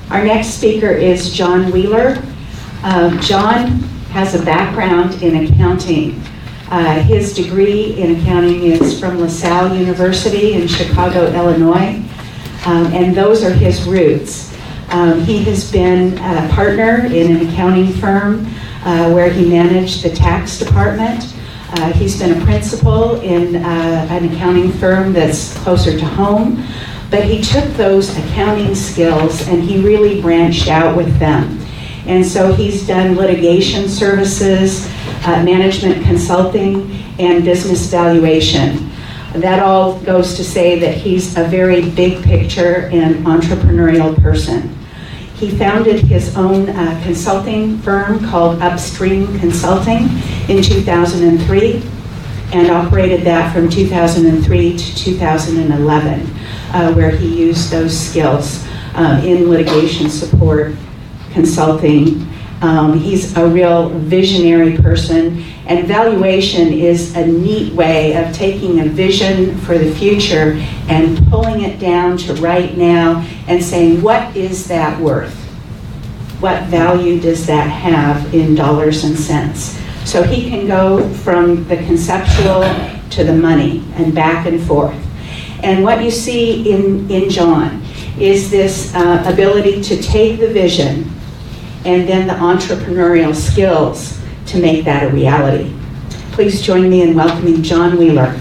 Our next speaker is Jon Wheeler. Jon has a background in accounting. His degree in accounting is from LaSalle University in Chicago, Illinois, and those are his roots. He has been a partner in an accounting firm where he managed the tax department. He's been a principal in an accounting firm that's closer to home, but he took those accounting skills and he really branched out with them. And so he's done litigation services, management consulting, and business valuation. That all goes to say that he's a very big picture and entrepreneurial person. He founded his own consulting firm called Upstream Consulting in 2003 and operated that from 2003 to 2011, where he used those skills in litigation support, consulting. He's a real visionary person, and valuation is a neat way of taking a vision for the future and pulling it down to right now and saying, what is that worth? What value does that have in dollars and cents? So he can go from the conceptual to the money and back and forth. And what you see in Jon is this ability to take the vision and then the entrepreneurial skills to make that a reality. Please join me in welcoming Jon Wheeler.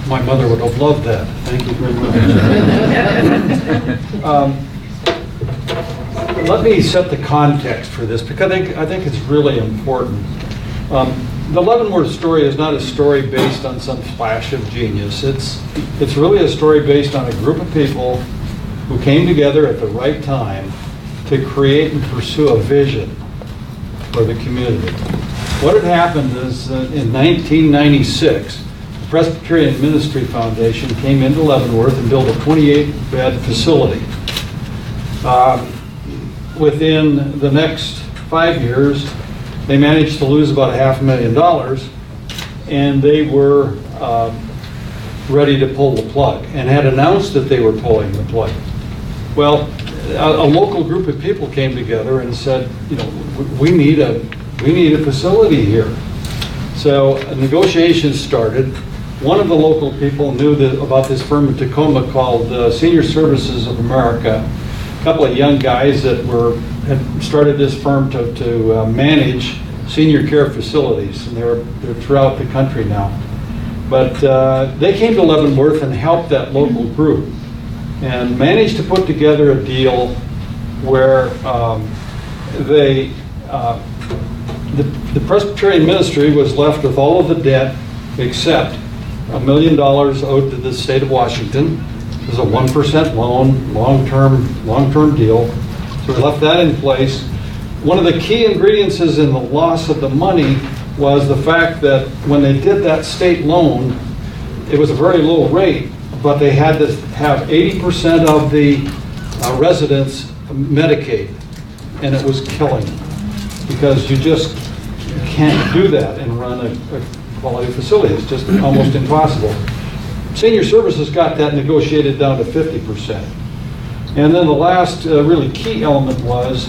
My mother would have loved that. Thank you very much. Let me set the context for this because I think it's really important. The Leavenworth story is not a story based on some flash of genius. It's really a story based on a group of people who came together at the right time to create and pursue a vision for the community. What had happened is in 1996, the Presbyterian Ministry Foundation came into Leavenworth and built a 28-bed facility. Within the next 5 years, they managed to lose about $500,000, and they were ready to pull the plug and had announced that they were pulling the plug. Well, a local group of people came together and said, you know, we need a facility here. So negotiations started. One of the local people knew about this firm in Tacoma called Senior Services of America. A couple of young guys that had started this firm to manage senior care facilities, and they're throughout the country now. But they came to Leavenworth and helped that local group and managed to put together a deal where the Presbyterian ministry was left with all of the debt except $1 million owed to the state of Washington. It was a 1% loan, long-term deal. So we left that in place. One of the key ingredients in the loss of the money was the fact that when they did that state loan, it was a very low rate, but they had to have 80% of the residents Medicaid, and it was killing them because you just can't do that and run a quality facility. It's just almost impossible. Senior Services got that negotiated down to 50%. And then the last really key element was,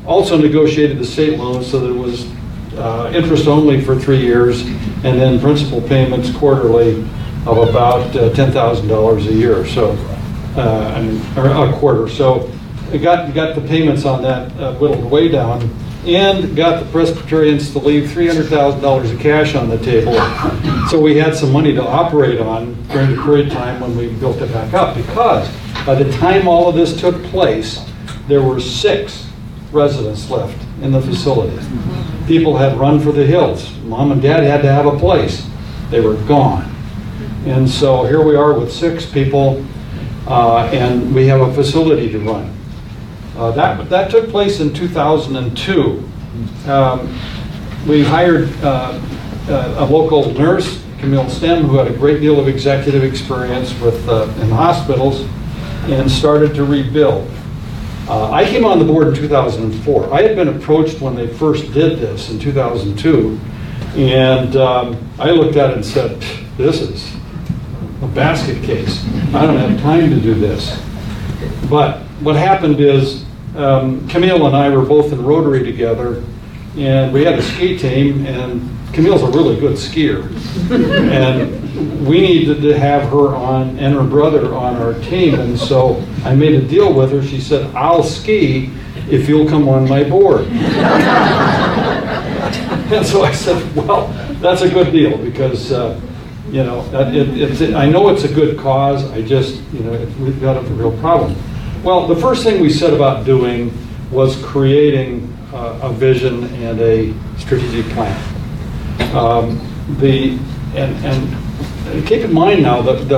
also negotiated the state loan so that it was interest only for 3 years and then principal payments quarterly of about $10,000 a year, so or a quarter. So it got the payments on that whittled way down, and got the Presbyterians to leave $300,000 of cash on the table, so we had some money to operate on during the period of time when we built it back up. Because by the time all of this took place, there were 6 residents left in the facility. People had run for the hills. Mom and Dad had to have a place. They were gone. And so here we are with 6 people, and we have a facility to run. That took place in 2002. We hired a local nurse, Camille Stem, who had a great deal of executive experience in hospitals, and started to rebuild. I came on the board in 2004. I had been approached when they first did this in 2002 And I looked at it and said, this is a basket case. I don't have time to do this. But what happened is Camille and I were both in Rotary together, and we had a ski team, and Camille's a really good skier. And we needed to have her on, and her brother on our team, and so I made a deal with her. She said, I'll ski if you'll come on my board. And so I said, well, that's a good deal, because you know, I know it's a good cause. I just, you know, we've got a real problem. Well, the first thing we set about doing was creating a vision and a strategic plan. And keep in mind now that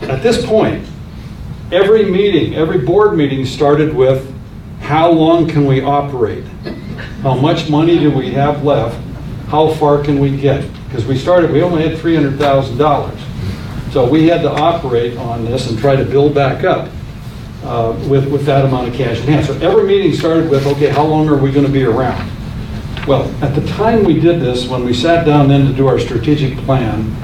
at this point, every meeting, every board meeting started with, how long can we operate? How much money do we have left? How far can we get? Because we only had $300,000. So we had to operate on this and try to build back up with that amount of cash in hand. So every meeting started with, okay, how long are we going to be around? Well, at the time we did this, when we sat down then to do our strategic plan,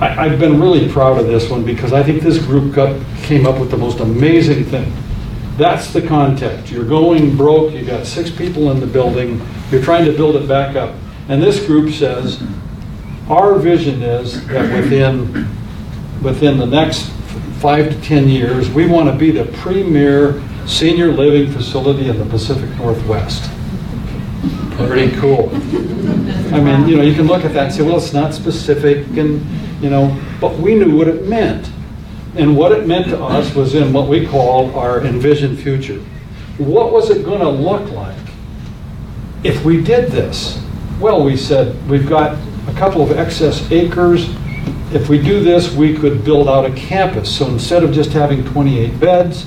I've been really proud of this one, because I think this group came up with the most amazing thing. That's the context. You're going broke, you got 6 people in the building, you're trying to build it back up. And this group says, our vision is that within the next 5 to 10 years, we want to be the premier senior living facility in the Pacific Northwest. Pretty cool. I mean, you know, you can look at that and say, well, it's not specific, and, you know, but we knew what it meant. And what it meant to us was in what we call our envisioned future. What was it going to look like if we did this? Well, we said, we've got a couple of excess acres. If we do this, we could build out a campus. So instead of just having 28 beds,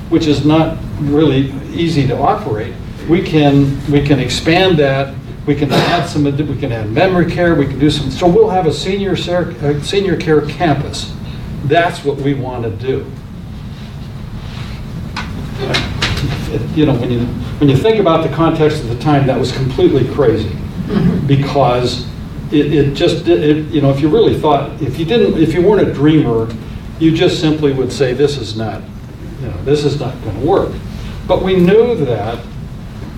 which is not really easy to operate, we can expand that. We can add we can add memory care. We can do some. So we'll have a senior care campus. That's what we want to do. You know, when you think about the context of the time, that was completely crazy, because you know, if you really thought, if you weren't a dreamer, you just simply would say, this is not going to work. But we knew that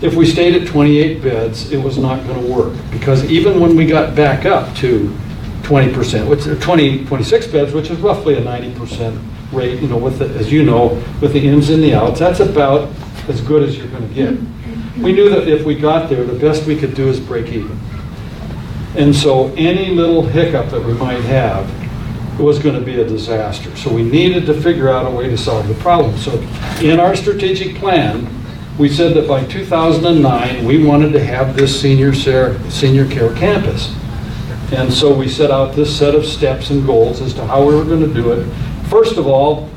if we stayed at 28 beds, it was not going to work, because even when we got back up to 20%, 26 beds, which is roughly a 90% rate, you know, with the, as you know, with the ins and the outs, that's about as good as you're going to get. We knew that if we got there, the best we could do is break even. And so any little hiccup that we might have was going to be a disaster. So we needed to figure out a way to solve the problem. So in our strategic plan, we said that by 2009, we wanted to have this senior care campus. And so we set out this set of steps and goals as to how we were going to do it. First of all,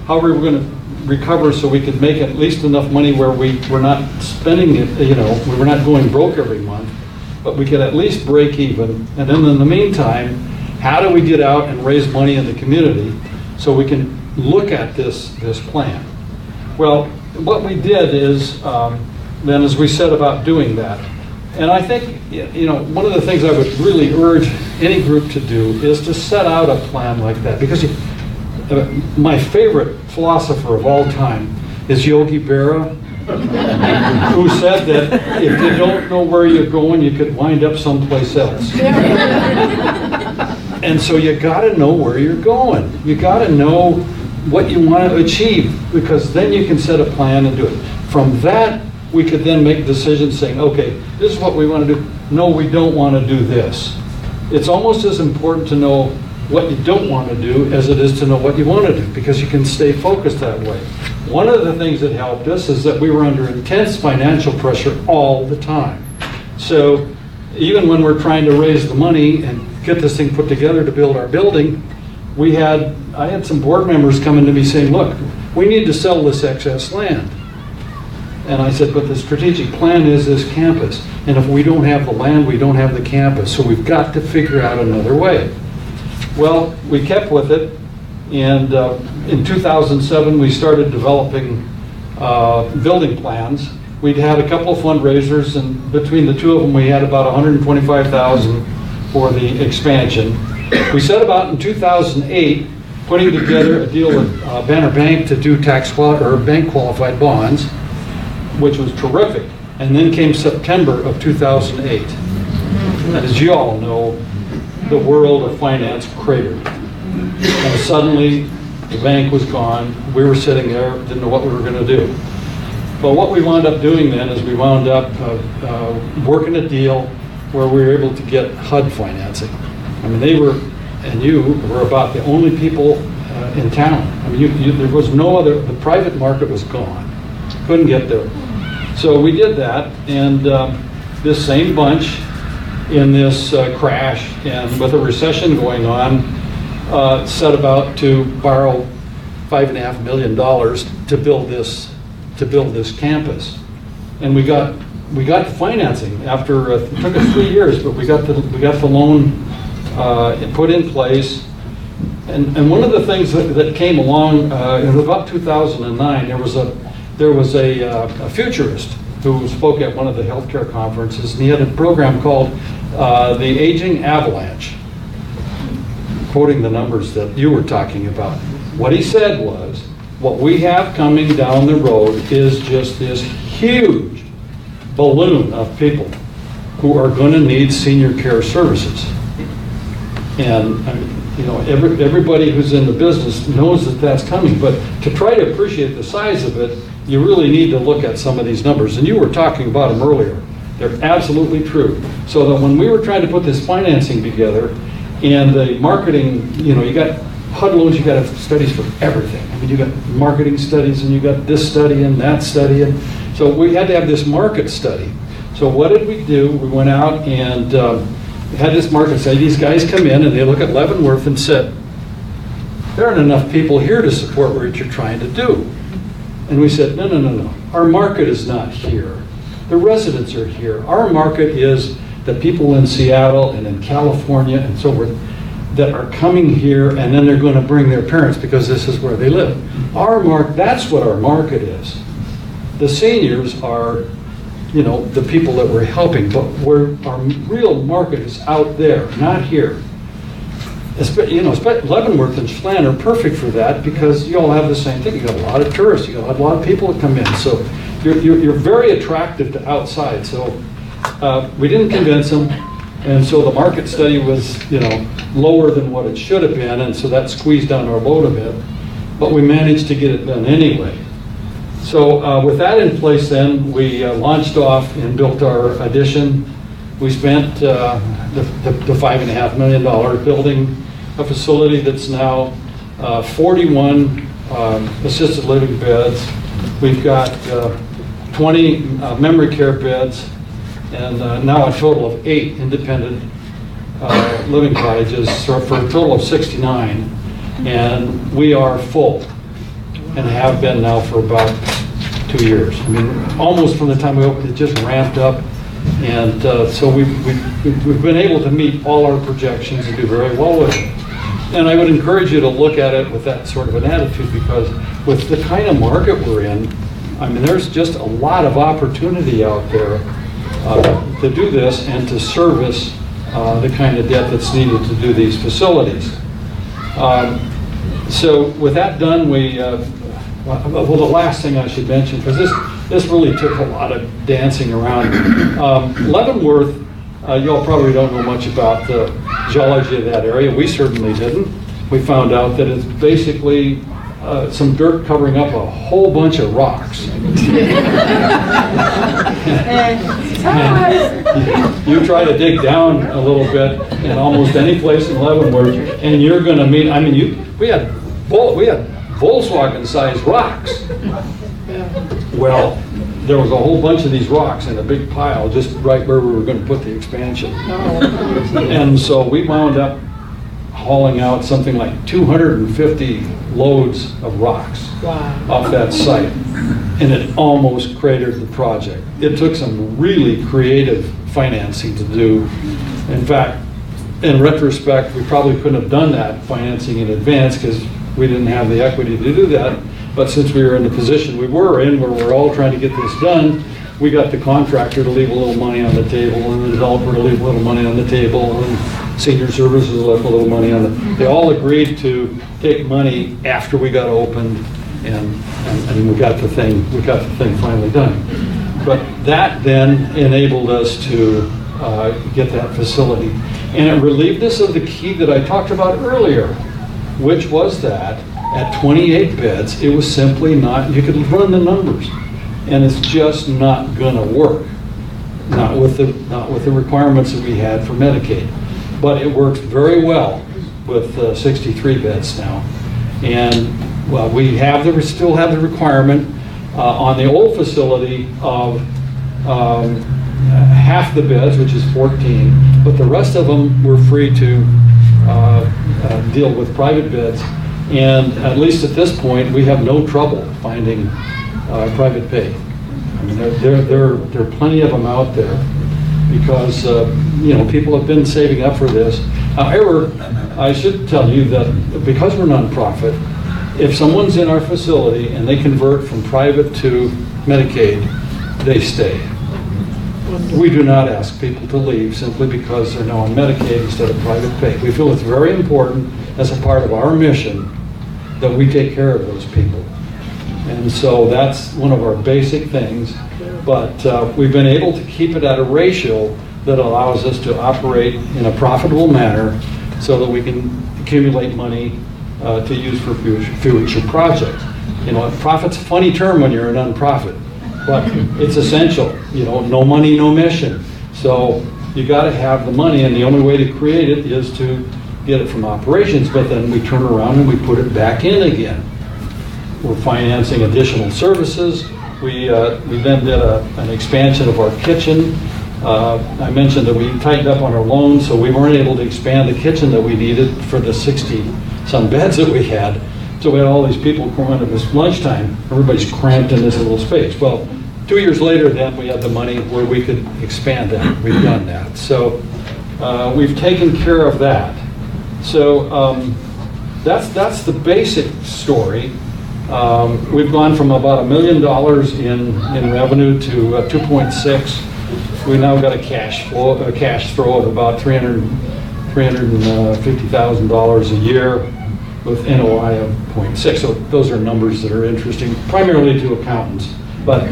how we were going to recover so we could make at least enough money where we were not spending it, you know, we were not going broke every month, but we could at least break even. And then in the meantime, how do we get out and raise money in the community so we can look at this plan? Well, what we did is, then as we set about doing that, and I think, you know, one of the things I would really urge any group to do is to set out a plan like that. Because my favorite philosopher of all time is Yogi Berra, who said that if you don't know where you're going, you could wind up someplace else. And so you got to know where you're going. You got to know what you want to achieve, because then you can set a plan and do it. From that, we could then make decisions saying, okay, this is what we want to do. No, we don't want to do this. It's almost as important to know what you don't want to do as it is to know what you want to do, because you can stay focused that way. One of the things that helped us is that we were under intense financial pressure all the time. So even when we're trying to raise the money and get this thing put together to build our building, I had some board members coming to me saying, look, we need to sell this excess land. And I said, but the strategic plan is this campus. And if we don't have the land, we don't have the campus. So we've got to figure out another way. Well, we kept with it. And in 2007, we started developing building plans. we'd had a couple of fundraisers, and between the two of them, we had about 125,000 for the expansion. We set about in 2008 putting together a deal with Banner Bank to do bank qualified bonds, which was terrific. And then came September of 2008. And as you all know, the world of finance cratered. And suddenly, the bank was gone. We were sitting there, didn't know what we were going to do. But what we wound up doing then is we wound up working a deal where we were able to get HUD financing. I mean, they were, and you were about the only people in town. I mean, there was no other, the private market was gone. Couldn't get there. So we did that, and this same bunch in this crash and with a recession going on, set about to borrow $5.5 million to build this campus. And we got the financing after it took us 3 years, but we got the loan put in place. And one of the things that came along in about 2009, there was a futurist who spoke at one of the healthcare conferences, and he had a program called The Aging Avalanche, quoting the numbers that you were talking about. What he said was, what we have coming down the road is just this huge balloon of people who are going to need senior care services. And I mean, you know, everybody who's in the business knows that that's coming, but to try to appreciate the size of it, you really need to look at some of these numbers. And you were talking about them earlier. They're absolutely true. So that when we were trying to put this financing together and the marketing, you know, you got HUD loans, you got studies for everything. I mean, you got marketing studies and you got this study and that study. And so we had to have this market study. So what did we do? We went out and had this market study. These guys come in and they look at Leavenworth and said, there aren't enough people here to support what you're trying to do. And we said, no. Our market is not here. The residents are here. Our market is the people in Seattle and in California and so forth that are coming here, and then they're going to bring their parents because this is where they live. That's what our market is. The seniors are, you know, the people that we're helping, but our real market is out there, not here. You know, Leavenworth and Chelan are perfect for that because you all have the same thing. You got a lot of tourists, you got a lot of people that come in, so you're very attractive to outside. So we didn't convince them, and so the market study was, you know, lower than what it should have been, and so that squeezed down our load a bit. But we managed to get it done anyway. So with that in place, then we launched off and built our addition. We spent the $5.5 million building a facility that's now 41 assisted living beds. We've got 20 memory care beds, and now a total of 8 independent living cottages, so for a total of 69. And we are full, and have been now for about 2 years. I mean, almost from the time we opened, it just ramped up. And so we've been able to meet all our projections and do very well with it. And I would encourage you to look at it with that sort of an attitude, because with the kind of market we're in, I mean, there's just a lot of opportunity out there to do this and to service the kind of debt that's needed to do these facilities. So with that done, well, the last thing I should mention, because this really took a lot of dancing around. Leavenworth, you all probably don't know much about the geology of that area. We certainly didn't. We found out that it's basically some dirt covering up a whole bunch of rocks. And you try to dig down a little bit in almost any place in Leavenworth, and you're going to meet, I mean, we had Volkswagen-sized rocks. Well, there was a whole bunch of these rocks in a big pile just right where we were going to put the expansion. And so we wound up hauling out something like 250 loads of rocks off that site. And it almost cratered the project. It took some really creative financing to do. In fact, in retrospect, we probably couldn't have done that financing in advance because we didn't have the equity to do that. But since we were in the position we were in, where we're all trying to get this done, we got the contractor to leave a little money on the table, and the developer to leave a little money on the table, and senior services left a little money on the, they all agreed to take money after we got opened, and we got the thing finally done. But that then enabled us to get that facility. And it relieved us of the key that I talked about earlier, which was that at 28 beds, it was simply not, you could run the numbers, and it's just not gonna work. Not with the requirements that we had for Medicaid. But it works very well with 63 beds now. And well, we still have the requirement on the old facility of half the beds, which is 14, but the rest of them we're free to deal with private beds. And at least at this point, we have no trouble finding private pay. I mean, there are plenty of them out there because people have been saving up for this. However, I should tell you that because we're nonprofit, if someone's in our facility and they convert from private to Medicaid, they stay. We do not ask people to leave simply because they're now on Medicaid instead of private pay. We feel it's very important as a part of our mission that we take care of those people. And so that's one of our basic things. But we've been able to keep it at a ratio that allows us to operate in a profitable manner so that we can accumulate money to use for future projects. Profit's a funny term when you're a nonprofit, but it's essential. No money, no mission. So you got to have the money, and the only way to create it is to get it from operations, but then we turn around and we put it back in again. We're financing additional services. We then did an expansion of our kitchen. I mentioned that we tightened up on our loans, so we weren't able to expand the kitchen that we needed for the 60-some beds that we had. So we had all these people coming at this lunchtime. Everybody's cramped in this little space. Well, 2 years later, then we had the money where we could expand that. We've done that. So we've taken care of that. So that's the basic story. We've gone from about $1 million in revenue to 2.6. We now got a cash throw of about $350,000 a year with NOI of 0.6. So those are numbers that are interesting, primarily to accountants. But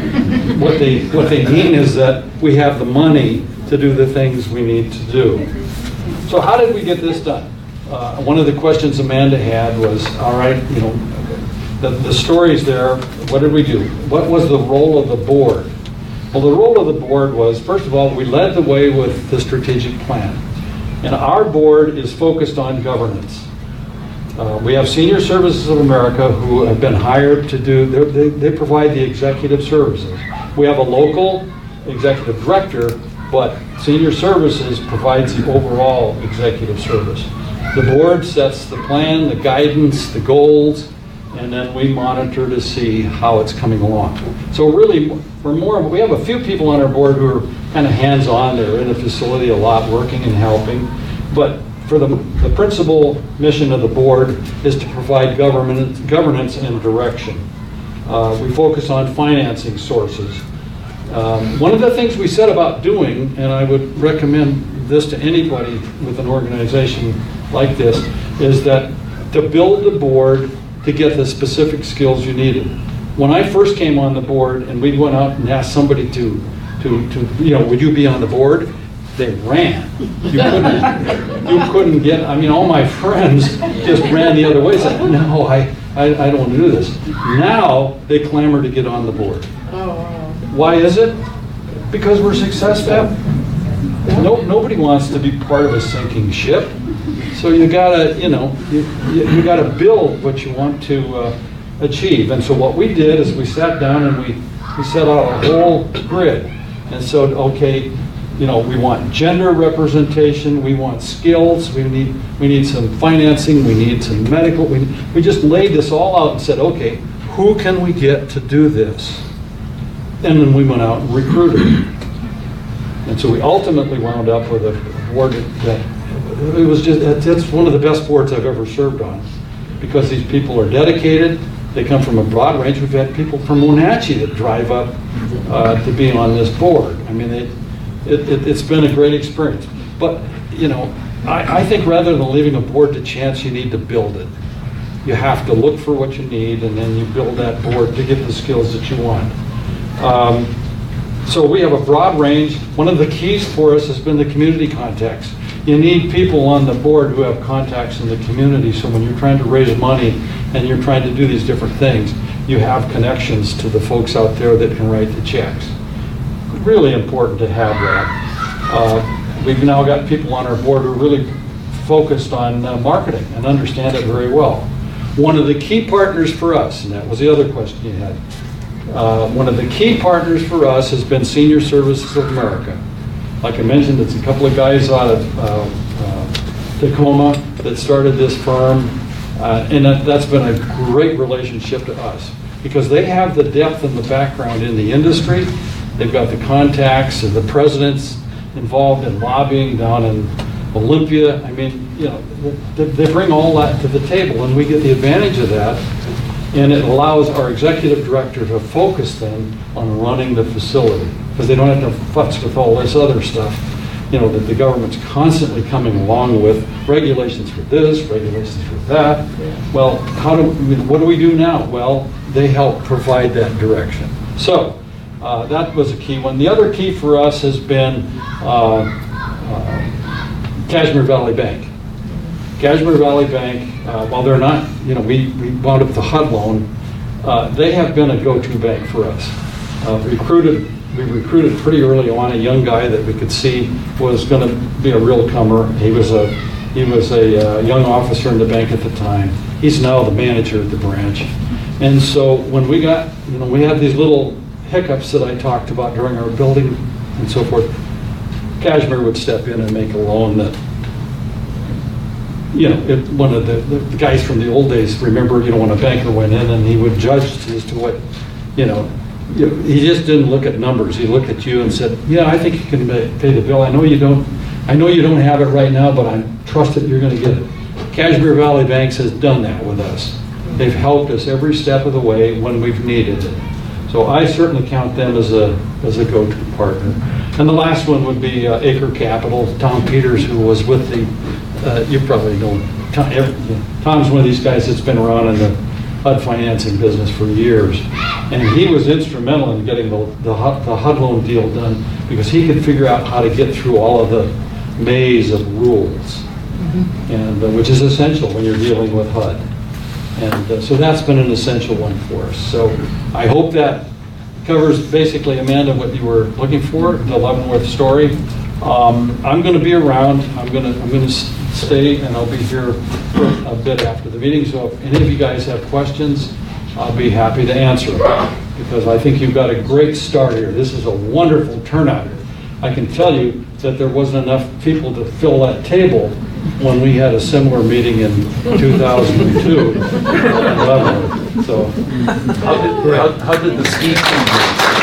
what they mean is that we have the money to do the things we need to do. So how did we get this done? One of the questions Amanda had was, all right, the stories there, what did we do? What was the role of the board? Well, the role of the board was, first of all, we led the way with the strategic plan. And our board is focused on governance. We have Senior Services of America who have been hired to do, they provide the executive services. We have a local executive director, but Senior Services provides the overall executive service. The board sets the plan, the guidance, the goals, and then we monitor to see how it's coming along. So really, we have a few people on our board who are kind of hands-on. They're in the facility a lot, working and helping. But for the principal mission of the board is to provide governance and direction. We focus on financing sources. One of the things we set about doing, and I would recommend this to anybody with an organization like this, is that to build the board to get the specific skills you needed. When I first came on the board and we went out and asked somebody to would you be on the board? They ran. You couldn't get, all my friends just ran the other way, said, no, I don't want to do this. Now they clamor to get on the board. Why is it? Because we're successful. Nobody wants to be part of a sinking ship. So you gotta, you gotta build what you want to achieve. And so what we did is we sat down and we set out a whole grid and said, okay, we want gender representation, we want skills, we need some financing, we need some medical. We just laid this all out and said, okay, who can we get to do this? And then we went out and recruited. And so we ultimately wound up with a board that it's one of the best boards I've ever served on, because these people are dedicated. They come from a broad range. We've had people from Wenatchee that drive up to be on this board. I mean, it's been a great experience. But, you know, I think rather than leaving a board to chance, you need to build it. You have to look for what you need, and then you build that board to get the skills that you want. So we have a broad range. One of the keys for us has been the community contacts. You need people on the board who have contacts in the community, so when you're trying to raise money and you're trying to do these different things, you have connections to the folks out there that can write the checks. Really important to have that. We've now got people on our board who are really focused on marketing and understand it very well. One of the key partners for us, and that was the other question you had, one of the key partners for us has been Senior Services of America. Like I mentioned, it's a couple of guys out of Tacoma that started this firm, and that's been a great relationship to us because they have the depth and the background in the industry. They've got the contacts and the presidents involved in lobbying down in Olympia. I mean, you know, they bring all that to the table, and we get the advantage of that. And it allows our executive director to focus then on running the facility because they don't have to futz with all this other stuff, you know, that the government's constantly coming along with regulations for this, regulations for that. Well, what do we do now? Well, they help provide that direction. So that was a key one. The other key for us has been Cashmere Valley Bank. Cashmere Valley Bank, while they're not, you know, we wound up the HUD loan, they have been a go-to bank for us. We recruited pretty early on a young guy that we could see was going to be a real comer. He was a young officer in the bank at the time. He's now the manager at the branch. And so when we got, you know, we had these little hiccups that I talked about during our building and so forth, Cashmere would step in and make a loan that, you know, one of the guys from the old days, remember, you know, when a banker went in and he would judge as to what, you know, he just didn't look at numbers. He looked at you and said, yeah, I think you can pay the bill. I know you don't have it right now, but I trust that you're going to get it. Cashmere Valley Banks has done that with us. They've helped us every step of the way when we've needed it. So I certainly count them as a go-to partner. And the last one would be Acre Capital, Tom Peters, who was with the, you probably know, Tom's one of these guys that's been around in the HUD financing business for years. And he was instrumental in getting the HUD loan deal done because he could figure out how to get through all of the maze of rules, and which is essential when you're dealing with HUD. And so that's been an essential one for us. So I hope that covers basically, Amanda, what you were looking for, the Leavenworth story. I'm going to be around. I'm going to stay, and I'll be here for a bit after the meeting. So if any of you guys have questions, I'll be happy to answer them because I think you've got a great start here. This is a wonderful turnout. I can tell you that there wasn't enough people to fill that table when we had a similar meeting in 2002 in Leavenworth. So how did the ski team do?